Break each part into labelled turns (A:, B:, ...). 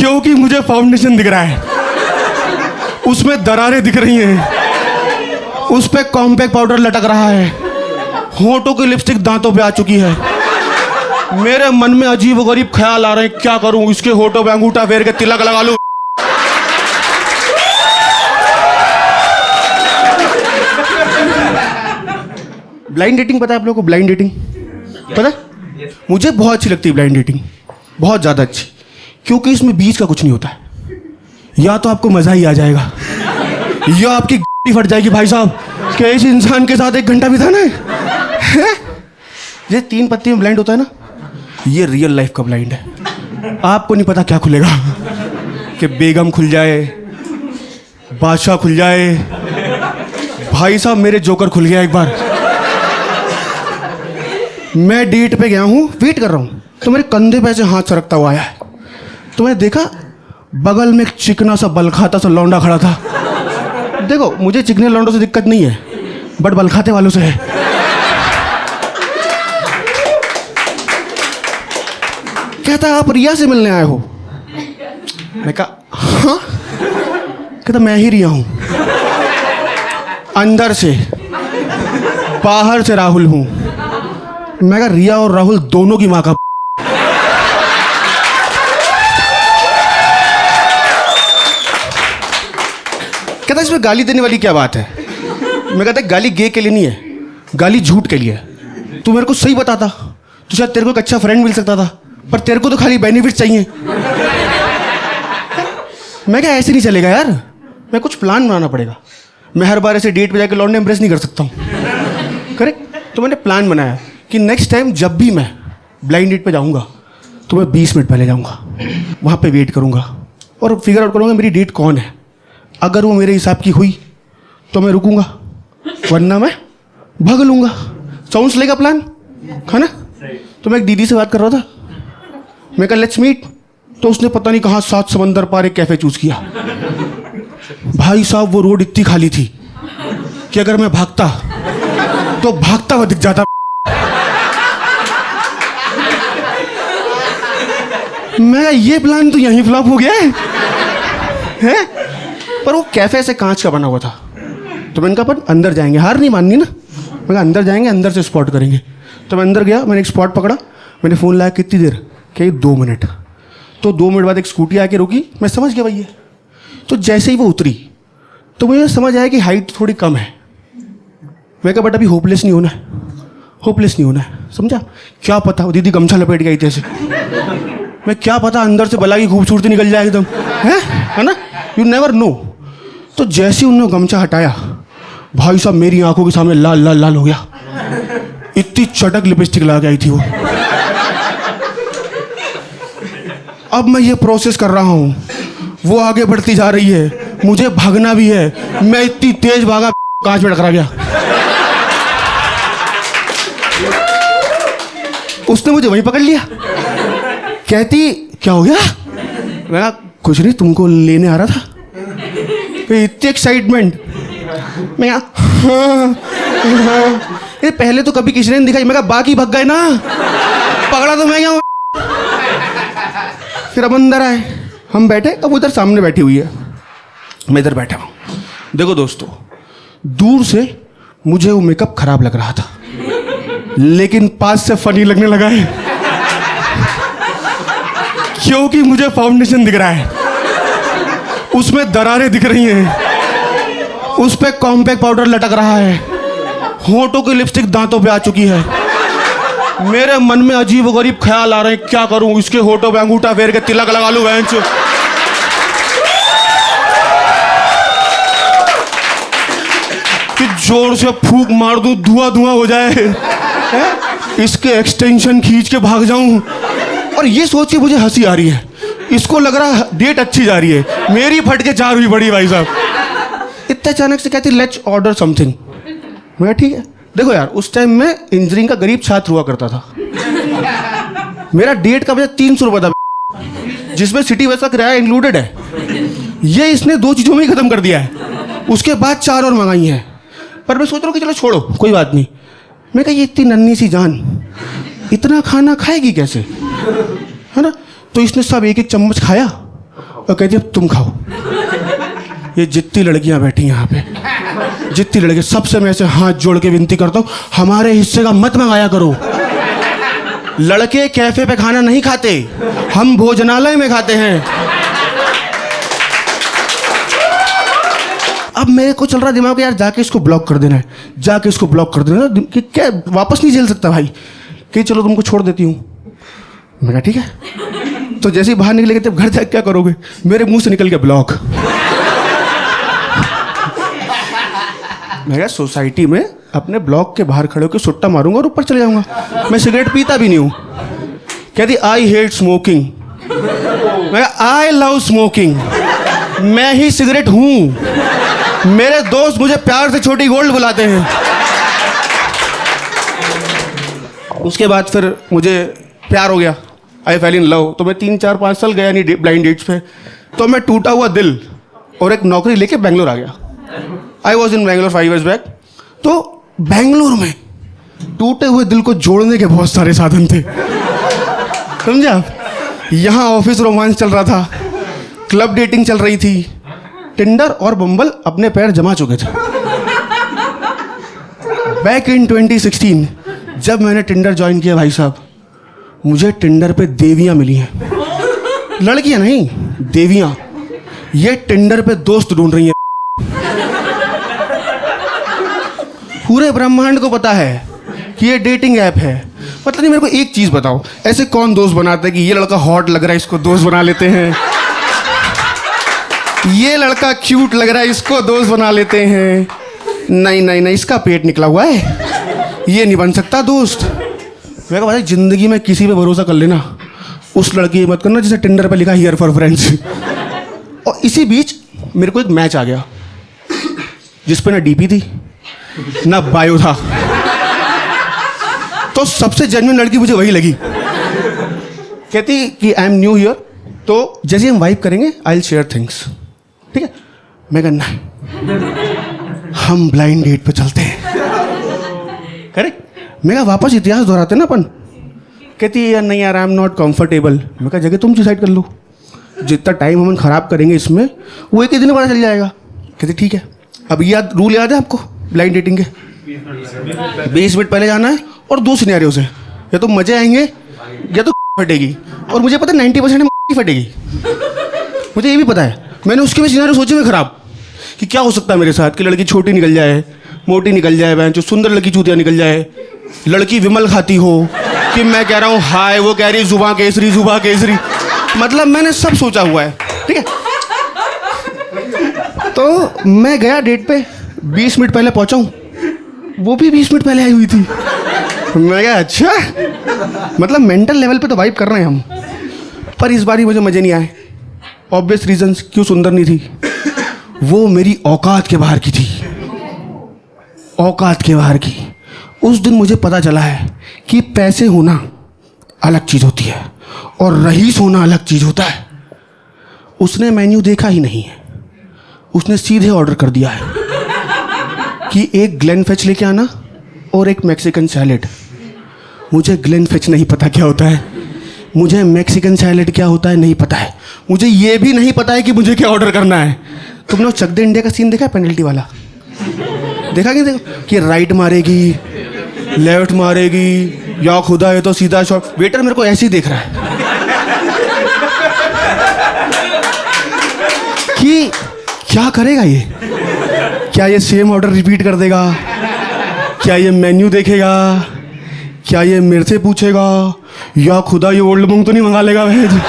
A: क्योंकि मुझे फाउंडेशन दिख रहा है, उसमें दरारें दिख रही हैं, उस पे कॉम्पैक्ट पाउडर लटक रहा है, होंठों की लिपस्टिक दांतों पे आ चुकी है। मेरे मन में अजीब व गरीब ख्याल आ रहे हैं, क्या करूं, इसके होठों पे अंगूठा फेर के तिलक लगा लूं। ब्लाइंड डेटिंग पता है आप लोगों को? ब्लाइंड डेटिंग पता है? मुझे बहुत अच्छी लगती है ब्लाइंड डेटिंग, बहुत ज़्यादा अच्छी, क्योंकि इसमें बीच का कुछ नहीं होता है। या तो आपको मज़ा ही आ जाएगा या आपकी फट जाएगी भाई साहब कि इस इंसान के साथ 1 घंटा बिताना है। ये 3 पत्ती में ब्लाइंड होता है ना, ये रियल लाइफ का ब्लाइंड है। आपको नहीं पता क्या खुलेगा, कि बेगम खुल जाए, बादशाह खुल जाए। भाई साहब मेरे जोकर खुल गया एक बार। मैं डेट पे गया हूँ, वेट कर रहा हूँ, तो मेरे कंधे पे ऐसे हाथ सरकता हुआ आया है, तो मैं देखा बगल में एक चिकना सा बलखाता सा लौंडा खड़ा था। देखो मुझे चिकने लौंडों से दिक्कत नहीं है, बट बलखाते वालों से है। कहता आप रिया से मिलने आए हो? मैं कहा हाँ। कहता मैं ही रिया हूं, अंदर से, बाहर से राहुल हूं। मैं कहा रिया और राहुल दोनों की मां का। कहता इसमें गाली देने वाली क्या बात है? मैं कहता गाली गे के लिए नहीं है, गाली झूठ के लिए है। तू मेरे को सही बताता तो शायद तेरे को एक अच्छा फ्रेंड मिल सकता था, पर तेरे को तो खाली बेनिफिट चाहिए। मैं क्या ऐसे नहीं चलेगा यार, मैं कुछ प्लान बनाना पड़ेगा। मैं हर बार ऐसे डेट पे जाकर लौंडे इंप्रेस नहीं कर सकता हूँ, करेक्ट? तो मैंने प्लान बनाया कि नेक्स्ट टाइम जब भी मैं ब्लाइंड डेट पे जाऊँगा तो मैं 20 मिनट पहले जाऊँगा, वहाँ पे वेट करूँगा और फिगर आउट करूँगा मेरी डेट कौन है। अगर वो मेरे हिसाब की हुई तो मैं रुकूंगा, वरना मैं भाग लूँगा। साउंड्स लेगा प्लान, है ना? तो मैं एक दीदी से बात कर रहा था, मैं कहा लेट्स मीट, तो उसने पता नहीं कहाँ 7 समंदर पार एक कैफे चूज किया। भाई साहब वो रोड इतनी खाली थी कि अगर मैं भागता तो भागता हुआ दिख जाता। मैं ये प्लान तो यहीं फ्लॉप हो गया है? पर वो कैफे से कांच का बना हुआ था, तो मैंने कहा पर अंदर जाएंगे, हार नहीं माननी ना। मैं कहा अंदर जाएंगे, अंदर से स्पॉट करेंगे। तो मैं अंदर गया, मैंने एक स्पॉट पकड़ा, मैंने फ़ोन लाया कितनी देर, क्या 2 मिनट। तो 2 मिनट बाद एक स्कूटी आके रुकी, मैं समझ गया भैया। तो जैसे ही वो उतरी तो मुझे समझ आया कि हाइट थोड़ी कम है। मैं कहा बट अभी होपलेस नहीं होना है, होपलेस नहीं होना है, समझा? क्या पता वो दीदी गमछा लपेट के आई थी ऐसे, मैं क्या पता अंदर से बला की खूबसूरती निकल जाए एकदम, है ना? You never know. तो जैसे ही उन्होंने गमछा हटाया, भाई साहब मेरी आंखों के सामने लाल लाल लाल हो गया। इतनी चटक लिपस्टिक लगा के आई थी वो। अब मैं ये प्रोसेस कर रहा हूँ, वो आगे बढ़ती जा रही है, मुझे भागना भी है। मैं इतनी तेज भागा, कांच में टकरा गया। उसने मुझे वहीं पकड़ लिया, कहती क्या हो गया? मैं कहा कुछ नहीं, तुमको लेने आ रहा था। इतनी एक्साइटमेंट। मैं ये पहले तो कभी किसी ने नहीं दिखाई। मैं कहा बाकी भग गए ना, पकड़ा तो मैं यहाँ। फिर अब अंदर आए, हम बैठे, अब उधर सामने बैठी हुई है, मैं इधर बैठा हूँ। देखो दोस्तों, दूर से मुझे वो मेकअप खराब लग रहा था, लेकिन पास से फनी लगने लगा है, क्योंकि मुझे फाउंडेशन दिख रहा है, उसमें दरारें दिख रही हैं, उस पे कॉम्पैक्ट पाउडर लटक रहा है, होंठों की लिपस्टिक दांतों पे आ चुकी है। मेरे मन में अजीब व गरीब ख्याल आ रहे हैं, क्या करूं, इसके होठों पे अंगूठा फेर के तिलक लगा लूं। बेंच कि जोर से फूंक मार दूं, धुआं धुआं हो जाए, इसके एक्सटेंशन खींच के भाग जाऊं। और ये सोच के मुझे हंसी आ रही है, इसको लग रहा है डेट अच्छी जा रही है, मेरी फट के 4 हुई बड़ी। भाई साहब इतने अचानक से कहती लेट्स ऑर्डर समथिंग। मैं ठीक है। देखो यार, उस टाइम मैं इंजीनियरिंग का गरीब छात्र हुआ करता था। मेरा डेट का बजट 300 रुपये था, जिसमें सिटी बस का किराया इंक्लूडेड है। ये इसने 2 चीज़ों में ही खत्म कर दिया है, उसके बाद 4 और मंगाई हैं। पर मैं सोच रहा हूँ कि चलो छोड़ो, कोई बात नहीं। मैं कहा ये इतनी नन्ही सी जान इतना खाना खाएगी कैसे, है ना? तो इसने सब 1-1 चम्मच खाया और कहती है तुम खाओ। ये जितनी लड़कियां बैठी यहाँ पे, जितनी लड़के, सबसे मैं ऐसे हाथ जोड़ के विनती करता हूँ, हमारे हिस्से का मत मंगाया करो। लड़के कैफे पे खाना नहीं खाते, हम भोजनालय में खाते हैं। अब मेरे को चल रहा दिमाग, यार जाके इसको ब्लॉक कर देना है, जाके इसको ब्लॉक कर देना कि क्या वापस नहीं झेल सकता भाई, कि चलो तुमको छोड़ देती हूँ। मैं कहा ठीक है। तो जैसे ही बाहर निकलेंगे तब घर जाके क्या करोगे, मेरे मुंह से निकल गया ब्लॉक। मैं कहा सोसाइटी में अपने ब्लॉक के बाहर खड़े होकर सुट्टा मारूंगा और ऊपर चले जाऊंगा। मैं सिगरेट पीता भी नहीं हूँ। कहती आई हेट स्मोकिंग। मैं कहा आई लव स्मोकिंग, मैं ही सिगरेट हूं। मेरे दोस्त मुझे प्यार से छोटी गोल्ड बुलाते हैं। उसके बाद फिर मुझे प्यार हो गया, आई फेल इन लव। तो मैं 3-4-5 साल गया नहीं ब्लाइंड डेट्स पे। तो मैं टूटा हुआ दिल और एक नौकरी लेके बेंगलोर आ गया। I was in Bangalore 5 years back. तो बेंगलोर में टूटे हुए दिल को जोड़ने के बहुत सारे साधन थे, समझे आप। यहाँ ऑफिस रोमांस चल रहा था, क्लब डेटिंग चल रही थी, टिंडर और बम्बल अपने पैर जमा चुके थे। बैक इन 2016 जब मैंने टिंडर ज्वाइन किया भाई साहब, मुझे टिंडर पे देवियां मिली हैं। लड़कियां नहीं, देवियां। ये टिंडर पे दोस्त ढूंढ रही हैं। पूरे ब्रह्मांड को पता है कि ये डेटिंग ऐप है। मतलब नहीं, मेरे को एक चीज बताओ, ऐसे कौन दोस्त बनाता है कि ये लड़का हॉट लग रहा है इसको दोस्त बना लेते हैं, ये लड़का क्यूट लग रहा है इसको दोस्त बना लेते हैं। नहीं नहीं नहीं, इसका पेट निकला हुआ है, ये नहीं बन सकता दोस्त। मैं कहा भाई जिंदगी में किसी पे भरोसा कर लेना, उस लड़की मत करना जिसे टिंडर पे लिखा हियर फॉर फ्रेंड्स। और इसी बीच मेरे को एक मैच आ गया जिस पे ना डीपी थी ना बायो था। तो सबसे जेन्युइन लड़की मुझे वही लगी। कहती कि आई एम न्यू हियर, तो जैसे हम वाइब करेंगे आई विल शेयर थिंग्स, ठीक है। मैं कहना हम ब्लाइंड डेट पे चलते हैं, करेक्ट। मैं कहा वापस इतिहास दोहराते ना अपन। कहती यार नहीं यार आई एम नॉट कंफर्टेबल। मैं कहा जगह तुम डिसाइड कर लो, जितना टाइम हम खराब करेंगे इसमें वो एक ही दिन पता चल जाएगा। कहती ठीक है। अब याद रूल याद है आपको ब्लाइंड डेटिंग के? 20 मिनट पहले जाना है और 2 सिनेरियो से, या तो मजे आएंगे या तो फटेगी। और मुझे पता है 90% फटेगी, मुझे ये भी पता है। मैंने उसके भी सिनेरियो सोचे हुए खराब कि क्या हो सकता है मेरे साथ, कि लड़की छोटी निकल जाए, मोटी निकल जाए, बहन जो सुंदर लड़की चूतिया निकल जाए, लड़की विमल खाती हो, कि मैं कह रहा हूँ हाय वो कह रही जुबां केसरी जुबां केसरी। मतलब मैंने सब सोचा हुआ है, ठीक है। तो मैं गया डेट पे, 20 मिनट पहले पहुंचा हूँ, वो भी 20 मिनट पहले आई हुई थी। मैं कहा अच्छा, मतलब मेंटल लेवल पे तो वाइब कर रहे हैं हम। पर इस बार ही मुझे मजे नहीं आए। ऑब्वियस रीजंस, क्यों सुंदर नहीं थी, वो मेरी औकात के बाहर की थी, औकात के बाहर की। उस दिन मुझे पता चला है कि पैसे होना अलग चीज होती है और रईस होना अलग चीज होता है। उसने मेन्यू देखा ही नहीं है, उसने सीधे ऑर्डर कर दिया है कि एक ग्लेनफिच लेके आना और एक मैक्सिकन सैलेड। मुझे ग्लेनफिच नहीं पता क्या होता है, मुझे मैक्सिकन सैलेड क्या होता है नहीं पता है, मुझे ये भी नहीं पता है कि मुझे क्या ऑर्डर करना है। तुमने चक दे इंडिया का सीन देखा है, पेनल्टी वाला? देखा कि देखो कि राइट मारेगी, लेफ्ट मारेगी, या खुदा है तो सीधा शॉट। वेटर मेरे को ऐसे ही देख रहा है कि क्या करेगा ये, क्या ये सेम ऑर्डर रिपीट कर देगा, क्या ये मेन्यू देखेगा, क्या ये मेरे से पूछेगा, या खुदा ये ओल्ड मंग तो नहीं मंगा लेगा वेज।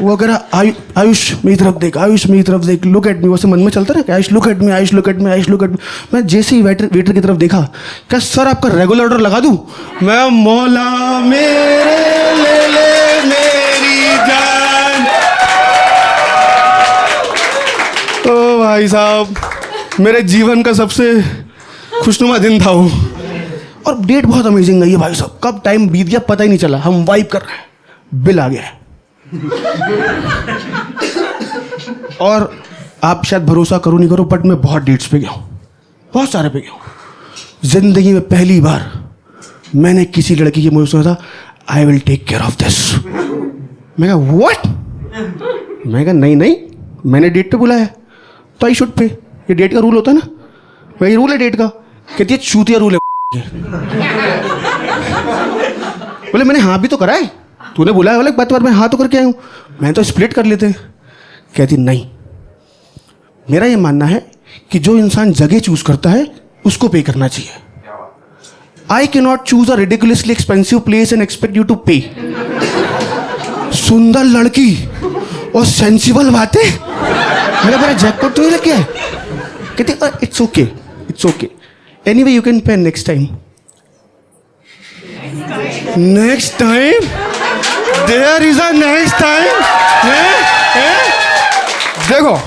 A: वो कह रहा आयुष मेरी तरफ देख, आयुष मेरी तरफ देख, लुक एट मी। वैसे मन में चलता ना कि Ayush look at me, Ayush look at me, Ayush look at me. मैं जैसे ही वेटर की तरफ देखा, क्या सर आपका रेगुलर ऑर्डर लगा दूं? मैं मौला मेरे ले मेरी जान। ओ भाई साहब, मेरे जीवन का सबसे खुशनुमा दिन था वो। और डेट बहुत अमेजिंग गई है भाई साहब, कब टाइम बीत गया पता ही नहीं चला। हम वाइब कर रहे हैं, बिल आ गया है। और आप शायद भरोसा करो नहीं करो, बट मैं बहुत डेट्स पे गया हूँ, बहुत सारे पे गया हूँ। जिंदगी में पहली बार मैंने किसी लड़की के मुंह से सुना था I will take care of this. मैं कहा व्हाट, मैं कहा नहीं नहीं, मैंने डेट पे बुलाया तो आई शुड पे, ये डेट का रूल होता है ना, वही रूल है डेट का। कहती है चूतिया रूल है। बोले मैंने हाँ भी तो करा है, तूने बुलाया बोले बात बार मैं हाँ तो करके आया हूँ, मैं तो स्प्लिट कर लेते हैं। कहती नहीं, मेरा ये मानना है कि जो इंसान जगह चूज करता है उसको पे करना चाहिए। I can not choose a ridiculously expensive place and expect you to pay. सुंदर लड़की और सेंसिबल बातें, मेरा जैकपॉट तो ही लग गया है। कहती it's okay, it's okay, anyway you can pay next time. Next time, there is a next time. देखो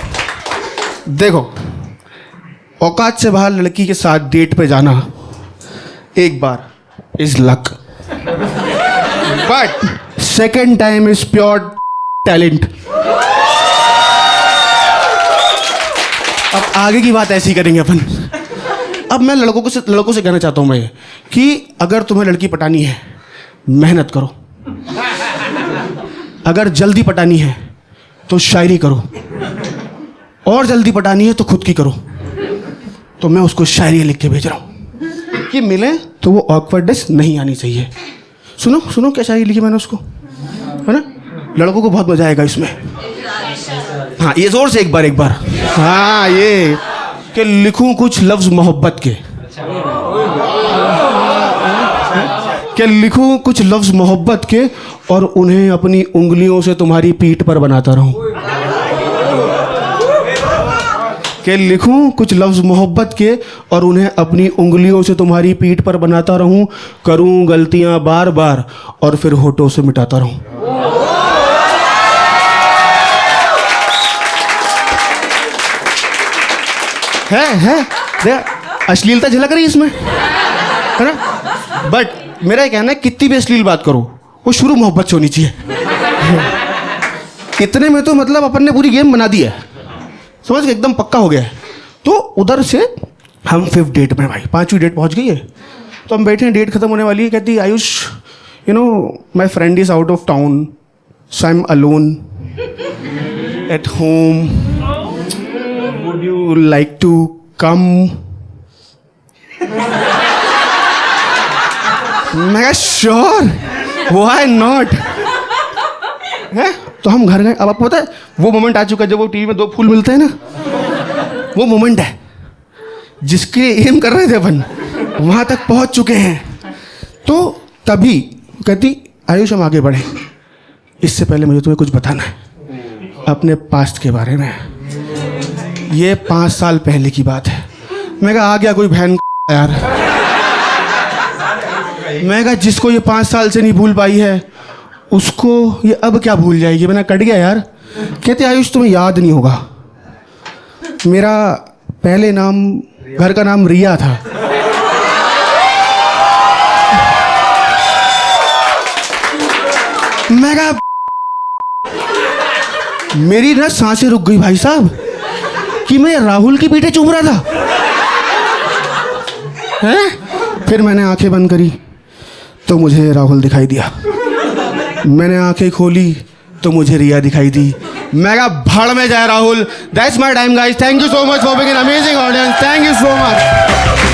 A: देखो, औकात से बाहर लड़की के साथ डेट पे जाना एक bar is luck, but second time is pure talent. अब आगे की बात ऐसी करेंगे अपन। अब मैं लड़कों से कहना चाहता हूं मैं कि अगर तुम्हें लड़की पटानी है मेहनत करो, अगर जल्दी पटानी है तो शायरी करो, और जल्दी पटानी है तो खुद की करो। तो मैं उसको शायरी लिख के भेज रहा हूं कि मिले तो वो ऑकवर्डनेस नहीं आनी चाहिए। सुनो सुनो क्या शायरी लिखी मैंने उसको, है ना, लड़कों को बहुत मजा आएगा इसमें। हाँ ये जोर से एक बार। हाँ ये कि लिखूं कुछ लफ्ज मोहब्बत के, कि लिखूं कुछ लफ्ज मोहब्बत के और उन्हें अपनी उंगलियों से तुम्हारी पीठ पर बनाता रहूं। कि लिखूं कुछ लफ्ज मोहब्बत के और उन्हें अपनी उंगलियों से तुम्हारी पीठ पर बनाता रहूं, करूं गलतियां बार बार और फिर होठों से मिटाता रहूं। है अश्लीलता झलक रही है इसमें, है ना, बट मेरा ये कहना है कितनी भी अश्लील बात करो वो शुरू मोहब्बत से होनी चाहिए। इतने में तो मतलब अपन ने पूरी गेम बना दी है, समझ के एकदम पक्का हो गया है। तो उधर से हम 5th डेट में, भाई 5वीं डेट पहुंच गई है, तो हम बैठे हैं, डेट खत्म होने वाली है। कहती Ayush you know my friend is out of town so I am alone at home, would you like to come. मैं श्योर, व्हाई नॉट। है तो हम घर गए। अब आपको पता है वो मोमेंट आ चुका है जब वो टीवी में 2 फूल मिलते हैं ना, वो मोमेंट है जिसके एम कर रहे थे अपन, वहां तक पहुंच चुके हैं। तो तभी कहती आयुष हम आगे बढ़े, इससे पहले मुझे तुम्हें कुछ बताना है अपने पास्ट के बारे में। ये 5 साल पहले की बात है। मैं कहा आ गया कोई बहन यार। मैं कहा जिसको ये 5 साल से नहीं भूल पाई है उसको ये अब क्या भूल जाएगी। मैंने कट गया यार। कहते आयुष तुम्हें याद नहीं होगा, मेरा पहले नाम, घर का नाम रिया था। मैं कहा मेरी ना सांसें रुक गई भाई साहब कि मैं राहुल की पीठे चूम रहा था। हैं? फिर मैंने आंखें बंद करी तो मुझे राहुल दिखाई दिया, मैंने आंखें खोली तो मुझे रिया दिखाई दी। मैं कहा भाड़ में जाए Rahul. That's my time guys, thank you so much for being an amazing audience, thank you so much.